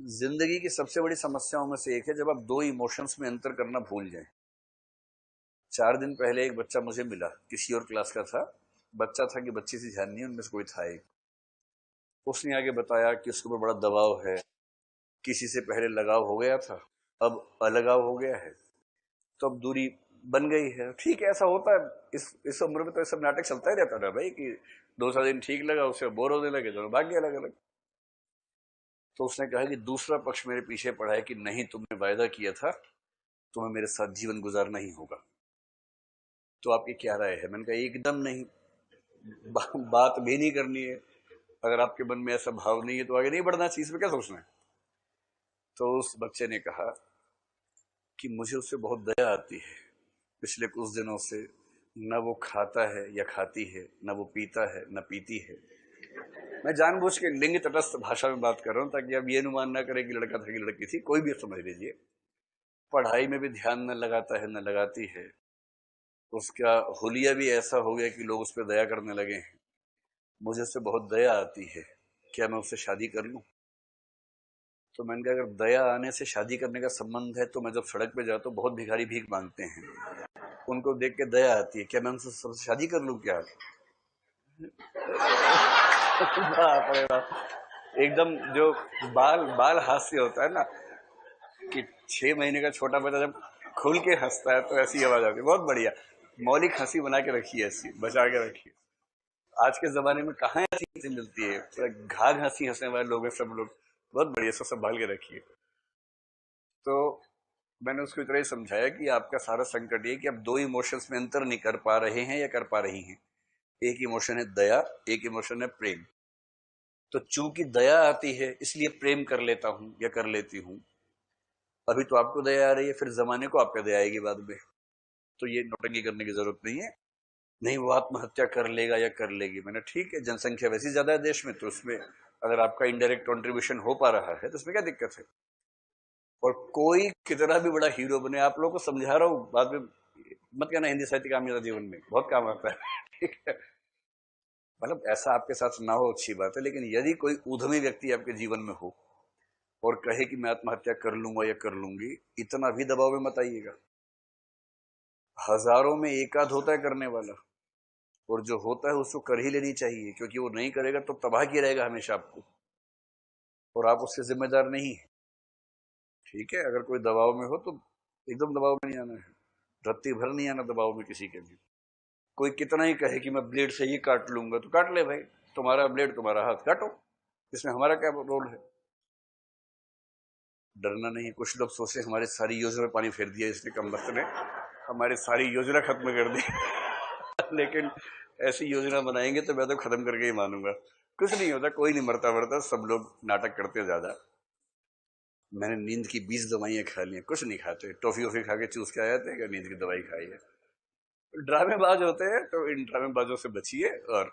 जिंदगी की सबसे बड़ी समस्याओं में से एक है जब आप दो इमोशंस में अंतर करना भूल जाएं। 4 दिन पहले एक बच्चा मुझे मिला, किसी और क्लास का था। बच्चा था कि बच्ची से ध्यान नहीं, उनमें से कोई था एक। उसने आगे बताया कि उसके ऊपर बड़ा दबाव है, किसी से पहले लगाव हो गया था, अब अलगाव हो गया है, तो अब दूरी बन गई है। ठीक है, ऐसा होता है। इस उम्र में तो ये सब नाटक चलता ही रहता है भाई, कि 2 दिन ठीक लगा, उससे बोर होने लगे, दोनों भाग गए अलग अलग। तो उसने कहा कि दूसरा पक्ष मेरे पीछे पड़ा है कि नहीं, तुमने वायदा किया था, तुम्हें मेरे साथ जीवन गुजारना ही होगा, तो आपकी क्या राय है? मैंने कहा एकदम नहीं, बात भी नहीं करनी है। अगर आपके मन में ऐसा भाव नहीं है तो आगे नहीं बढ़ना चाहिए, इसमें क्या सोचना है। तो उस बच्चे ने कहा कि मुझे उससे बहुत दया आती है। पिछले कुछ दिनों से न वो खाता है या खाती है, न वो पीता है न पीती है। मैं जानबूझ के लिंग तटस्थ भाषा में बात कर रहा हूं ताकि आप ये अनुमान ना करें कि लड़का था कि लड़की थी, कोई भी समझ लीजिए। पढ़ाई में भी ध्यान न लगाता है न लगाती है। उसका हुलिया भी ऐसा हो गया कि लोग उस पर दया करने लगे हैं। मुझे उससे बहुत दया आती है, क्या मैं उससे शादी कर लूं? तो मैंने कहा अगर दया आने से शादी करने का संबंध है तो मैं जब सड़क पे जाता हूँ बहुत भिखारी भीख मांगते हैं, उनको देख के दया आती है, क्या मैं उनसे सबसे शादी कर लूं क्या? बाप रे बाप, एकदम जो बाल बाल हास्य होता है ना, कि 6 महीने का छोटा बच्चा जब खुल के हंसता है तो ऐसी आवाज आती है। बहुत बढ़िया, मौलिक हंसी बना के रखिए, ऐसी बचा के रखिए। आज के जमाने में कहाँ ऐसी हंसी मिलती है, पूरा घाघ हंसी हंसने वाले लोग हैं सब लोग। बहुत बढ़िया, सब संभाल के रखिए। तो मैंने उसको इतना ही समझाया कि आपका सारा संकट ये कि आप दो इमोशंस में अंतर नहीं कर पा रहे हैं या कर पा रही हैं। एक इमोशन है दया, एक इमोशन है प्रेम। तो चूंकि दया आती है इसलिए प्रेम कर लेता हूं या कर लेती हूं। अभी तो आपको दया आ रही है, फिर जमाने को आप पे दया आएगी बाद में। तो ये नौटंकी करने की जरूरत नहीं है। नहीं, वो आत्महत्या कर लेगा या कर लेगी। मैंने ठीक है, जनसंख्या वैसी ज्यादा है देश में, तो उसमें अगर आपका इनडायरेक्ट कंट्रीब्यूशन हो पा रहा है तो उसमें क्या दिक्कत है। और कोई कितना भी बड़ा हीरो बने, आप लोगों को समझा रहा हूं, बाद में मत कहना हिंदी साहित्य का मेरा जीवन में बहुत काम आता है। ठीक है, मतलब ऐसा आपके साथ ना हो अच्छी बात है, लेकिन यदि कोई उद्यमी व्यक्ति आपके जीवन में हो और कहे कि मैं आत्महत्या कर लूंगा या कर लूंगी, इतना भी दबाव में मत आइएगा। हजारों में एक आध होता है करने वाला, और जो होता है उसको कर ही लेनी चाहिए, क्योंकि वो नहीं करेगा तो तबाह किया रहेगा हमेशा आपको, और आप उससे जिम्मेदार नहीं है। ठीक है, अगर कोई दबाव में हो तो एकदम दबाव में नहीं आना है, रत्ती भर नहीं आना दबाव में किसी के भी। कोई कितना ही कहे कि मैं ब्लेड से ही काट लूंगा, तो काट ले भाई, तुम्हारा ब्लेड तुम्हारा हाथ, काटो, इसमें हमारा क्या रोल है। डरना नहीं। कुछ लोग सोचे हमारी सारी योजना में पानी फेर दिया इसने, कम वक्त ने हमारी सारी योजना खत्म कर दी। लेकिन ऐसी योजना बनाएंगे तो मैं तो खत्म करके ही मानूंगा। कुछ नहीं होता, कोई नहीं मरता मरता, सब लोग नाटक करते ज्यादा। मैंने नींद की 20 दवाइयां खा ली, कुछ नहीं खाते, टॉफी वॉफी खा के चूस के आ जाते हैं, नींद की दवाई खाई है। ड्रामेबाज होते हैं तो इन ड्रामेबाजों से बचिए। और